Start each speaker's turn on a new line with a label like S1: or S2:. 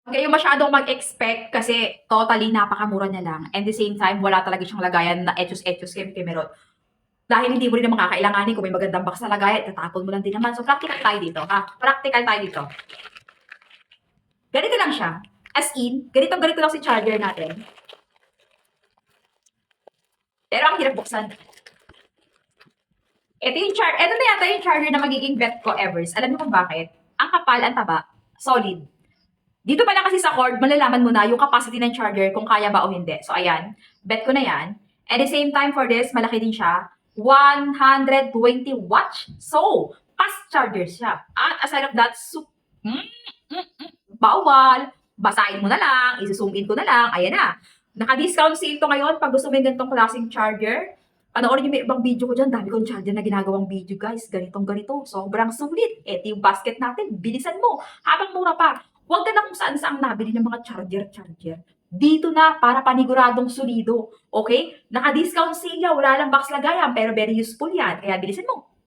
S1: Huwag kayong masyadong mag-expect kasi totally napakamura niya lang. And the same time, wala talaga siyang lagayan na etyos-etyos kay Meron. Dahil hindi mo rin naman kakailanganin kung may magandang box na lagayan, tatapon mo lang din naman. So, practical tayo dito, ha? Practical tayo dito. Ganito lang siya. As in, ganito lang si charger natin. Pero ang hirap buksan. Ito na yata yung charger na magiging bet ko ever. Alam niyo kung bakit? Ang kapal, ang taba, solid. Dito pa lang kasi sa cord, malalaman mo na yung capacity ng charger kung kaya ba o hindi. So, ayan. Bet ko na yan. At the same time for this, malaki din siya. 120 watts. So, fast charger siya. At aside of that, bawal. Basahin mo na lang. Isuzoom in ko na lang. Ayan na. Naka-discount sale to ngayon. Pag gusto mo yung ganitong klaseng charger, panoorin niyo may ibang video ko dyan. Dami kong charger na ginagawang video, guys. Ganitong ganito. Sobrang sulit. Ito yung basket natin. Bilisan mo. Habang mura pa. Huwag ka na kung saan-saan nabili ng mga charger. Dito na para paniguradong solido. Okay? Naka-discount sale yan. Wala lang box lagayan. Pero very useful yan. Kaya bilisan mo.